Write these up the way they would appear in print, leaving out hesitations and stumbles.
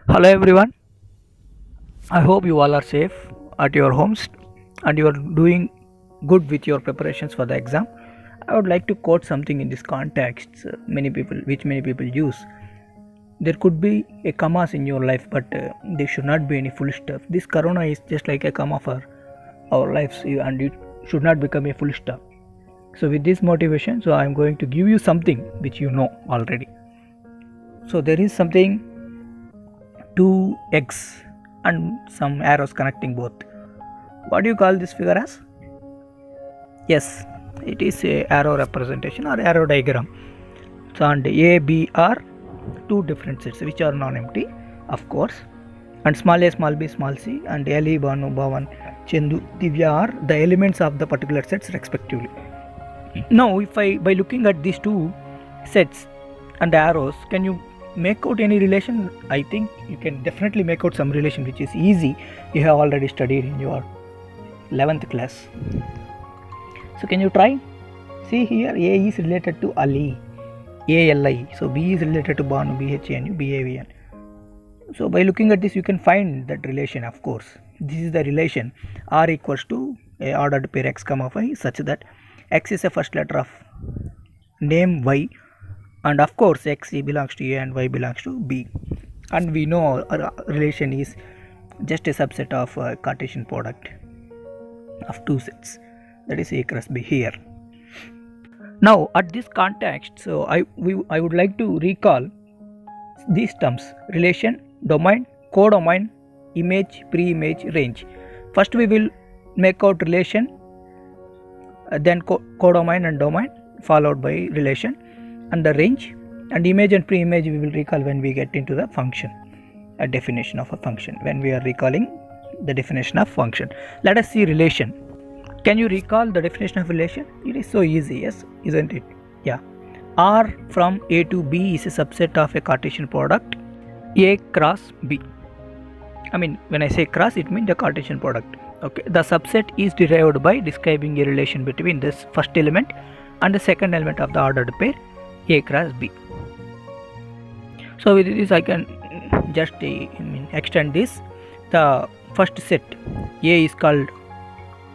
Hello everyone. I hope you all are safe at your homes and you are doing good with your preparations for the exam. I would like to quote something in this context many people use. There could be a commas in your life, but there should not be any full stop. This corona is just like a comma for our lives, and it should not become a full stop. So with this motivation, I am going to give you something which you know already. So there is something two eggs and some arrows connecting both. What do you call this figure as? Yes, it is a arrow representation or arrow diagram. So and A, B are two different sets which are non-empty, of course, and small a, small b, small c, and Ali, Banu, Bhavan, Chendu, Divya are the elements of the particular sets respectively. Now, if by looking at these two sets and the arrows, can you make out any relation? I think you can definitely make out some relation which is easy. You have already studied in your 11th class. So can you try? See here, A is related to Ali, ALI. So B is related to Banu, BHANU, BAVN. So by looking at this, you can find that relation, of course. This is the relation R equals to a ordered pair x comma y such that x is a first letter of name y, and of course x belongs to A and y belongs to B, and we know our relation is just a subset of a Cartesian product of two sets, that is A cross B here. Now at this context, I would like to recall these terms: relation, domain, codomain, image, pre-image, range. First we will make out relation, then codomain and domain, followed by relation, and the range, and image and pre-image we will recall when we get into the function, a definition of a function, when we are recalling the definition of function. Let us see relation. Can you recall the definition of relation? It is so easy, yes, isn't it? Yeah. R from A to B is a subset of a Cartesian product A cross B. I mean, when I say cross, it means the Cartesian product. Okay. The subset is derived by describing a relation between this first element and the second element of the ordered pair A cross B. So with this I can just extend this. The first set A is called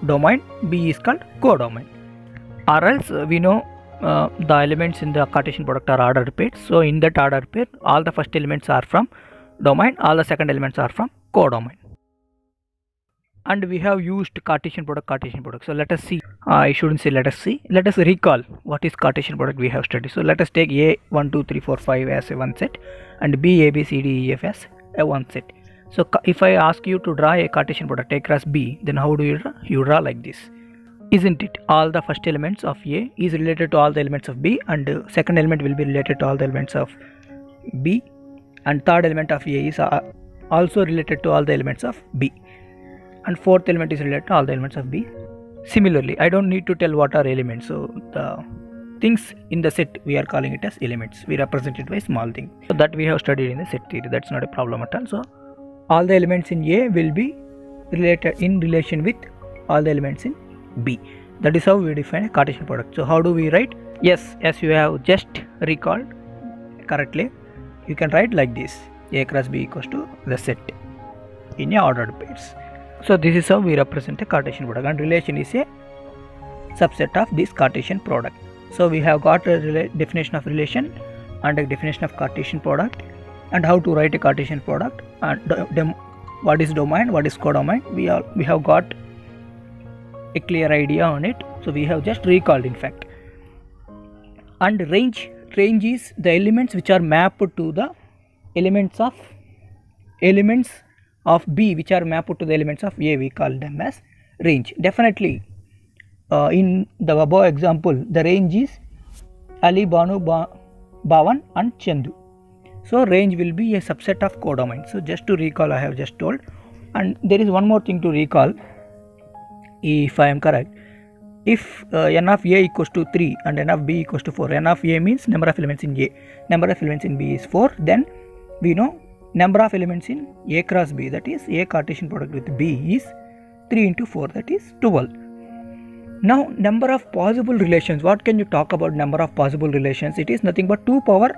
domain, B is called codomain, or else we know the elements in the Cartesian product are ordered pairs. So in that ordered pair, all the first elements are from domain, all the second elements are from codomain, and we have used Cartesian product. So let us see. I shouldn't say let us see. Let us recall what is Cartesian product we have studied. So let us take A 1 2 3 4 5 as a one set, and B A B C D E F as a one set. So if I ask you to draw a Cartesian product A cross B, then how do you draw? You draw like this, isn't it? All the first elements of A is related to all the elements of B, and second element will be related to all the elements of B, and third element of A is also related to all the elements of B, and fourth element is related to all the elements of B. Similarly, I don't need to tell what are elements. So the things in the set, we are calling it as elements. We represent it by small thing. So that we have studied in the set theory. That's not a problem at all. So all the elements in A will be related in relation with all the elements in B. That is how we define a Cartesian product. So how do we write? Yes, as you have just recalled correctly, you can write like this: A cross B equals to the set in a ordered pairs. So this is how we represent a Cartesian product, and relation is a subset of this Cartesian product. So we have got a definition of relation and a definition of Cartesian product, and how to write a Cartesian product, and what is domain, what is codomain. We have got a clear idea on it. So we have just recalled, in fact. And range is the elements which are mapped to the elements of B, which are mapped to the elements of A. We call them as range. Definitely in the above example, the range is Ali, Banu, Bhavan and Chandu. So range will be a subset of codomain. So just to recall, I have just told. And there is one more thing to recall, if I am correct. If n of A equals to 3 and n of B equals to 4, n of A means number of elements in A, number of elements in B is 4, then we know number of elements in A cross B, that is A Cartesian product with B, is 3 into 4, that is 12. Now number of possible relations, what can you talk about number of possible relations? It is nothing but 2 power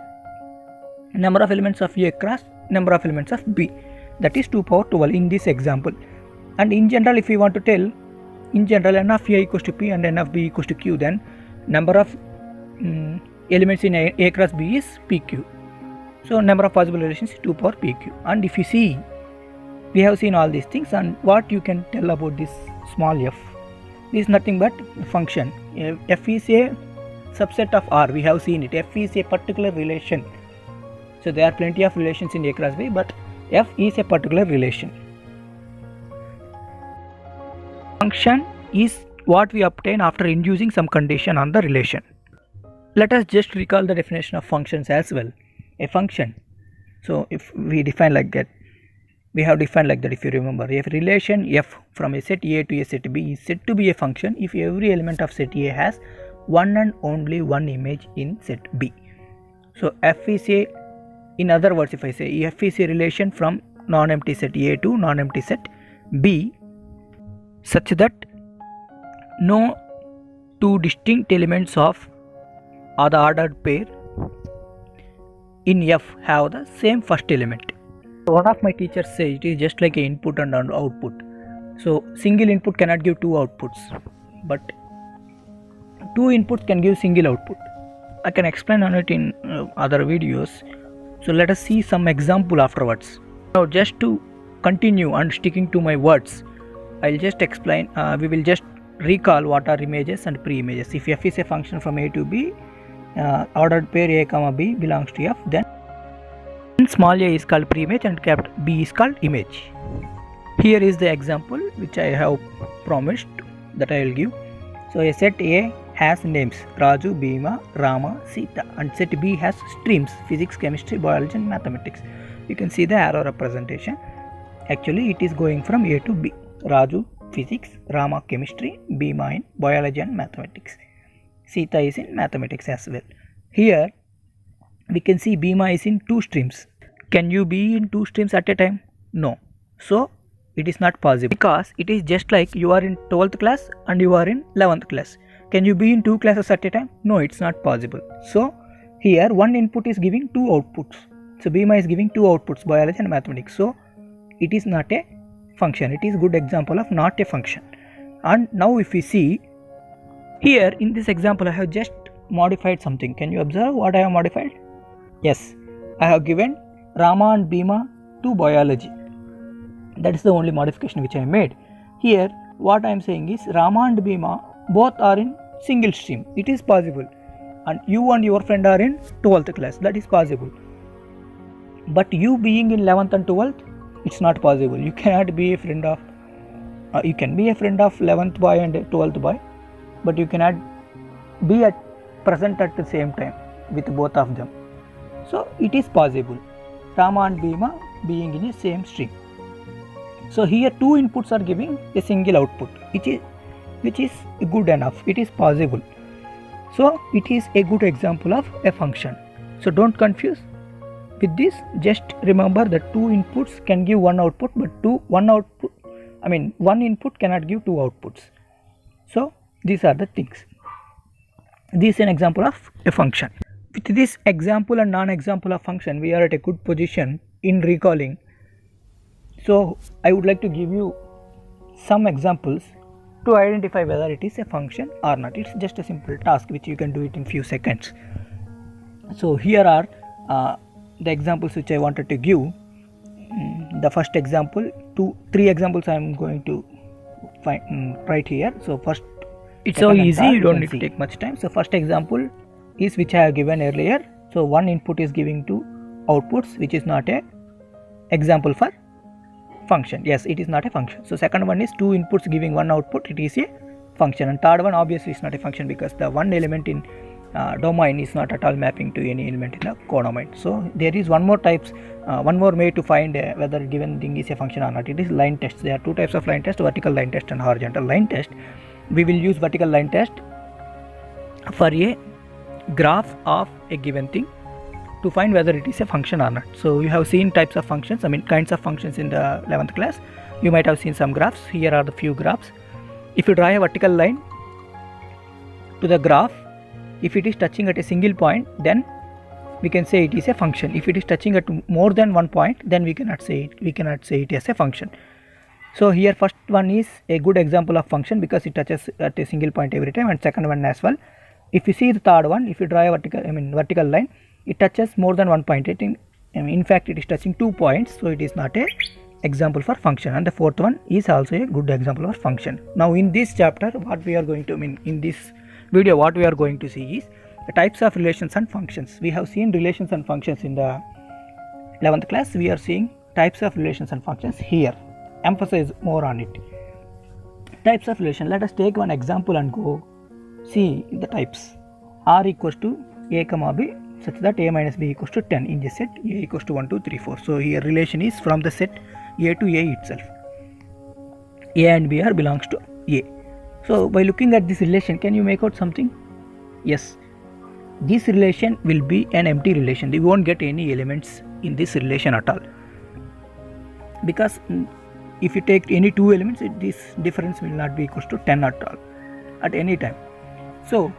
number of elements of A cross number of elements of b, that is 2 power 12 in this example. And in general, if we want to tell, in general n of a equals to p and n of b equals to q, then number of elements in a cross b is pq. So number of possible relations is 2 power pq. And if you see, we have seen all these things, and what you can tell about this small f, this is nothing but function. F is a subset of R, we have seen it. F is a particular relation. So there are plenty of relations in a cross b, but f is a particular relation. Function is what we obtain after inducing some condition on the relation. Let us just recall the definition of functions as well. A function, so if we define like that, we have defined like that, if you remember, if relation f from a set A to a set B is said to be a function if every element of set A has one and only one image in set B. So f is a, in other words, if I say f is a relation from non-empty set A to non-empty set B, such that no two distinct elements of or the ordered pair in F have the same first element. One of my teachers says it is just like an input and an output. So single input cannot give two outputs, but two inputs can give single output. I can explain on it in other videos. So let us see some example afterwards. Now just to continue and sticking to my words, I'll just explain, we will just recall what are images and pre-images. If f is a function from A to B, ordered pair A comma B belongs to f, then small a is called pre-image and capital B is called image. Here is the example which I have promised that I will give. So a set A has names Raju, Bhima, Rama, Sita, and set B has streams physics, chemistry, biology and mathematics. You can see the arrow representation. Actually it is going from A to B. Raju physics, Rama chemistry, Bhima in biology and mathematics, Sita is in mathematics as well. Here we can see Bhima is in two streams. Can you be in two streams at a time? No. So it is not possible, because it is just like you are in 12th class and you are in 11th class. Can you be in two classes at a time? No, it's not possible. So here one input is giving two outputs. So Bhima is giving two outputs, biology and mathematics. So it is not a function. It is good example of not a function. And now if we see here in this example, I have just modified something. Can you observe what I have modified? Yes, I have given Rama and Bhima to biology. That is the only modification which I made. Here what I am saying is Rama and Bhima both are in single stream. It is possible. And you and your friend are in 12th class. That is possible. But you being in 11th and 12th, it's not possible. You cannot be a friend of, you can be a friend of 11th boy and 12th boy, but you cannot be present at the same time with both of them. So it is possible, Rama and Bhima being in the same stream. So here two inputs are giving a single output, which is good enough. It is possible. So it is a good example of a function. So don't confuse with this. Just remember that two inputs can give one output, but one input cannot give two outputs. So these are the things. This is an example of a function. With this example and non-example of function, we are at a good position in recalling. So I would like to give you some examples to identify whether it is a function or not. It's just a simple task which you can do it in few seconds. So here are the examples which I wanted to give. The first example, three examples I am going to write here. So first, it's so easy, you don't need to take much time. So first example is which I have given earlier. So one input is giving two outputs, which is not a example for function. Yes, it is not a function. So second one is two inputs giving one output, it is a function. And third one obviously is not a function, because the one element in domain is not at all mapping to any element in the codomain. So there is one more way to find whether given thing is a function or not. It is line test. There are two types of line test: vertical line test and horizontal line test. We will use vertical line test for a graph of a given thing to find whether it is a function or not. So you have seen types of functions, kinds of functions in the 11th class. You might have seen some graphs. Here are the few graphs. If you draw a vertical line to the graph, if it is touching at a single point, then we can say it is a function. If it is touching at more than one point, then we cannot say it as a function. So here first one is a good example of function because it touches at a single point every time, and second one as well. If you see the third one, if you draw a vertical line, it touches more than one point. In fact, it is touching 2 points, so it is not a example for function. And the fourth one is also a good example of function. Now in this chapter, what we are going to in this video, what we are going to see is the types of relations and functions. We have seen relations and functions in the 11th class. We are seeing types of relations and functions here. Emphasize more on it. Types of relation. Let us take one example and go see the types. R equals to a comma b such that a minus b equals to 10 in this set a equals to 1 2 3 4. So here relation is from the set a to a itself. A and b are belongs to a. So by looking at this relation, can you make out something? Yes, this relation will be an empty relation. We won't get any elements in this relation at all, because if you take any two elements, this difference will not be equals to 10 at all at any time. So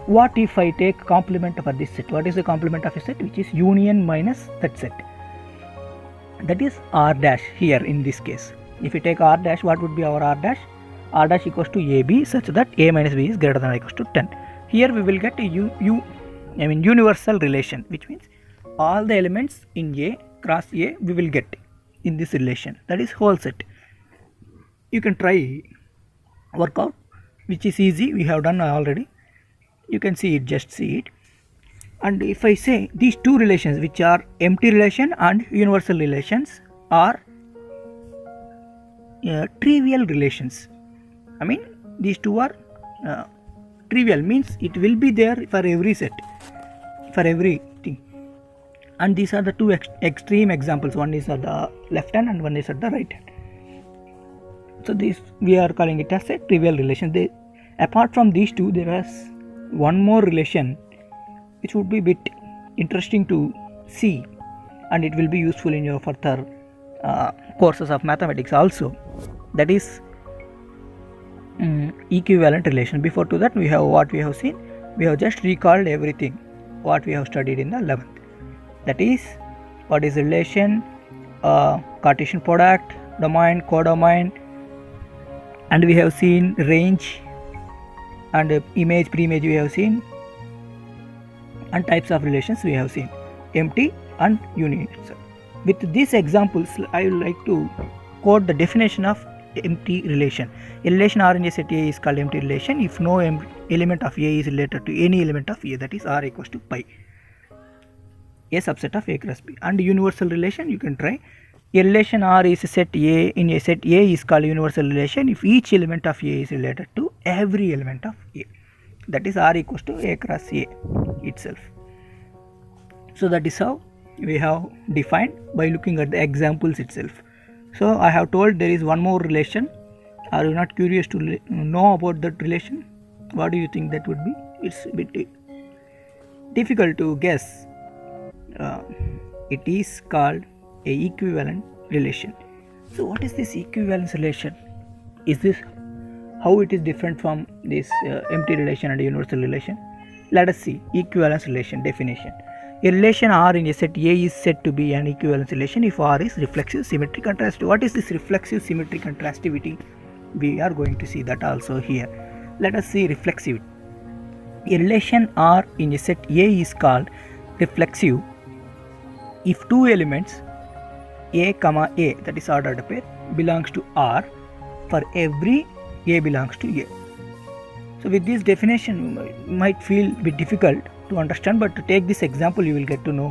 what if I take complement for this set? What is the complement of a set? Which is union minus that set, that is r dash here in this case. If you take r dash, what would be our r dash? R dash equals to ab such that a minus b is greater than or equals to 10. Here we will get a universal relation, which means all the elements in a cross a we will get in this relation, that is whole set. You can try work out, which is easy, we have done already. You can see it, just see it. And if I say these two relations, which are empty relation and universal relations, are trivial relations. I mean, these two are trivial, means it will be there for every set, for everything. And these are the two extreme examples. One is at the left hand and one is at the right hand. So this we are calling it as a trivial relation. Apart from these two, there is one more relation which would be a bit interesting to see, and it will be useful in your further courses of mathematics also. That is equivalent relation. Before to that, we have what we have seen. We have just recalled everything what we have studied in the 11th. That is, what is relation, Cartesian product, domain, codomain, and we have seen range and image, pre-image we have seen, and types of relations we have seen, empty and universal. With these examples, I would like to quote the definition of empty relation. A relation R in a set A is called empty relation if no element of A is related to any element of A, that is R equals to pi, a subset of A cross B. And universal relation, you can try. A relation R is a set A in a set A is called universal relation if each element of A is related to every element of A, that is R equals to A cross A itself. So that is how we have defined by looking at the examples itself. So I have told there is one more relation. Are you not curious to know about that relation? What do you think that would be? It's a bit difficult to guess. It is called a equivalent relation. So what is this equivalence relation? Is this how it is different from this empty relation and universal relation? Let us see equivalence relation definition. A relation R in a set A is said to be an equivalence relation if R is reflexive, symmetry, contrastive. What is this reflexive, symmetry, contrastivity? We are going to see that also here. Let us see reflexivity. A relation R in a set A is called reflexive if two elements A comma A, that is ordered pair, belongs to R for every A belongs to A. So with this definition, you might feel a bit difficult to understand, but to take this example you will get to know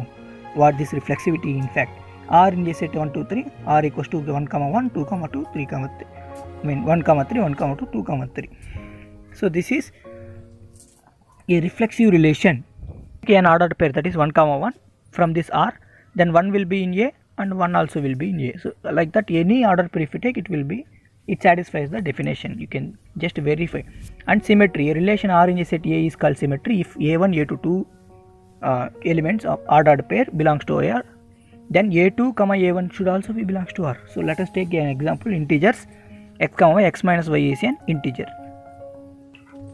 what this reflexivity in fact. R in a set 1 2 3, R equals to 1 comma 1 2 comma 2 3 comma 3, I mean 1 comma 3 1 comma 2 2 comma 3. So this is a reflexive relation. An ordered pair, that is 1 comma 1 from this R, then 1 will be in A and 1 also will be in A. So like that, any ordered pair if you take, it satisfies the definition. You can just verify. And symmetry, a relation R in a set A is called symmetry if A1 A2 two elements of ordered pair belongs to R, then A2 comma A1 should also be belongs to R. So let us take an example. Integers x comma y, x minus y is an integer.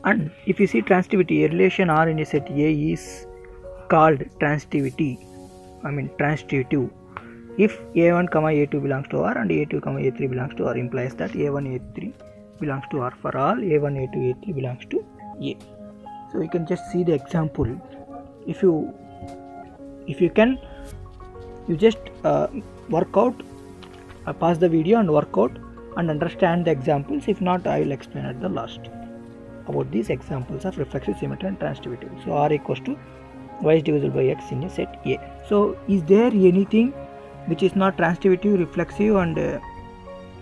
And if you see transitivity, a relation R in a set A is called transitivity, transitive. If a1 comma a2 belongs to R and a2 comma a3 belongs to R, implies that a1 a3 belongs to R for all a1 a2 a3 belongs to A. So you can just see the example. If you can, you just work out, pause the video and work out and understand the examples. If not, I will explain at the last about these examples of reflexive, symmetry and transitivity. So R equals to y is divisible by x in a set A. So is there anything which is not transitive, reflexive and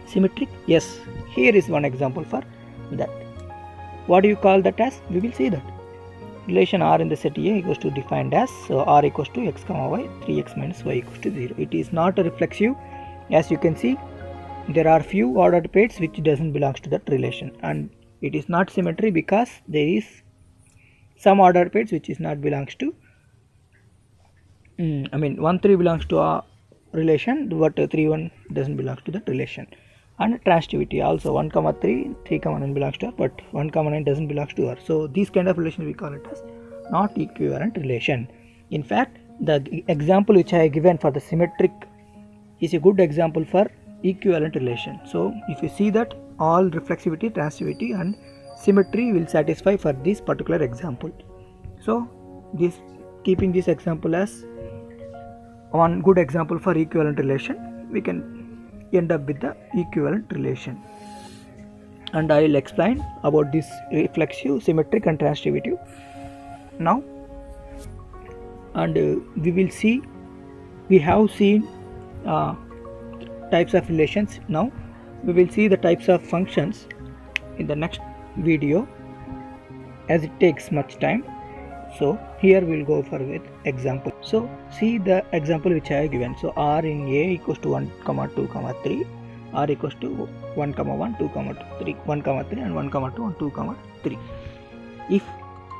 symmetric? Yes, here is one example for that. What do you call that as? We will see that. Relation R in the set A equals to defined as, so R equals to x comma y, 3x minus y equals to 0. It is not a reflexive. As you can see, there are few ordered pairs which doesn't belong to that relation, and it is not symmetry because there is some ordered pairs which is not belongs to 1 3 belongs to a relation, but 3 1 doesn't belong to that relation. And transitivity also, 1 comma 3, 3 comma 9 belongs to R, but 1 comma 9 doesn't belong to R. So these kind of relation we call it as not equivalent relation. In fact, the example which I have given for the symmetric is a good example for equivalent relation. So if you see that all reflexivity, transitivity and symmetry will satisfy for this particular example. So this, keeping this example as one good example for equivalent relation, we can end up with the equivalent relation. And I will explain about this reflexive, symmetric and transitivity now. And we will see, we have seen types of relations. Now we will see the types of functions in the next video, as it takes much time. So here we will go for with example. So see the example which I have given. So R in A equals to 1 comma 2 comma 3, R equals to 1 comma 1 2 comma 2 3 1 comma 3 and 1 comma 2 and 2 comma 3. If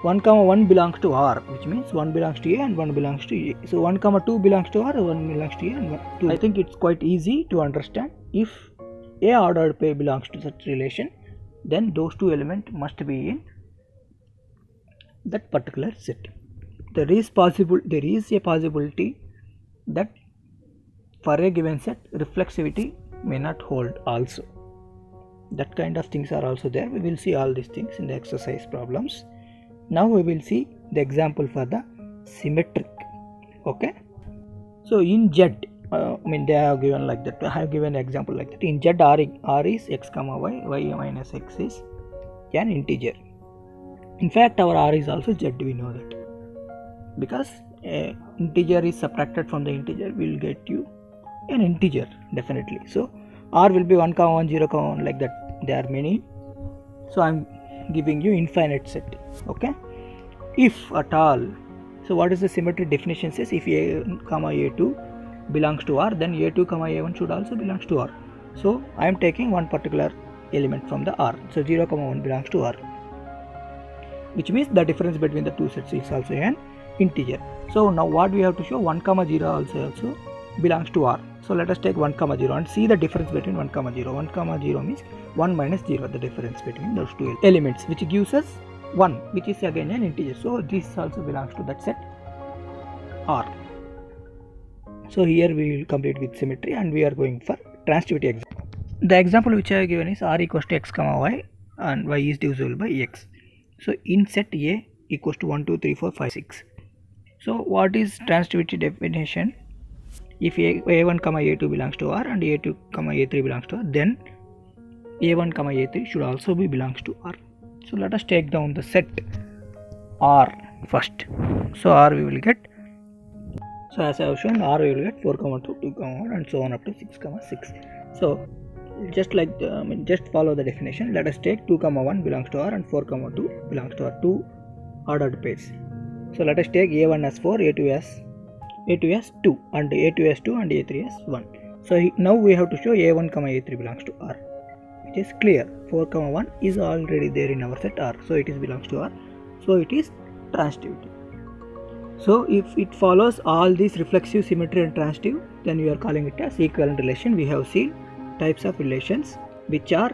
1 comma 1 belongs to R, which means 1 belongs to A and 1 belongs to A. So 1 comma 2 belongs to R, 1 belongs to A and 1 2. I think it's quite easy to understand. If A ordered pair belongs to such relation, then those two elements must be in that particular set. There is a possibility that for a given set reflexivity may not hold also. That kind of things are also there. We will see all these things in the exercise problems. Now we will see the example for the symmetric. Okay. So in Z, they have given like that. I have given an example like that. In Z, R is x comma y, y minus x is an integer. In fact, our R is also Z, we know that. Because integer is subtracted from the integer, we will get you an integer definitely. So R will be 1 comma 1 0 comma 1 like that. There are many. So I am giving you infinite set. Okay. If at all, so what is the symmetry definition says? If A comma A2 belongs to R, then A2 comma A1 should also belongs to R. So I am taking one particular element from the R. So 0 comma 1 belongs to R, which means the difference between the two sets is also an integer. So now what we have to show, 1 comma 0 also belongs to R. So let us take 1 comma 0 and see the difference between 1 comma 0. 1 comma 0 means 1 minus 0, the difference between those two elements, which gives us 1, which is again an integer. So this also belongs to that set R. So here we will complete with symmetry and we are going for transitivity example. The example which I have given is R equals to x comma y and y is divisible by x. So in set A equals to 1 2 3 4 5 6. So what is transitivity definition? If A1 comma A2 belongs to R and A2 comma A3 belongs to R, then A1 comma A3 should also be belongs to R. So let us take down the set R first. So R we will get, so as I have shown, R we will get 4 comma 2 2 comma 1 and so on up to 6 comma 6. So just like just follow the definition. Let us take 2 comma 1 belongs to R and 4 comma 2 belongs to R, two ordered pairs. So let us take A1 as 4, A2 as 2 and A2 as 2 and A3 as 1. So now we have to show A1 comma A3 belongs to R, which is clear. 4 comma 1 is already there in our set R, so it is belongs to R, so it is transitivity. So if it follows all these reflexive, symmetry and transitive, then we are calling it as equivalent relation. We have seen types of relations which are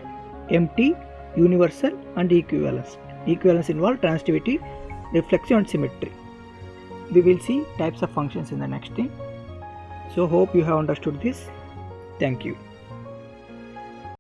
empty, universal and equivalence. Equivalence involve transitivity, reflexive and symmetry. we will see types of functions in the next thing. So hope you have understood this. Thank you.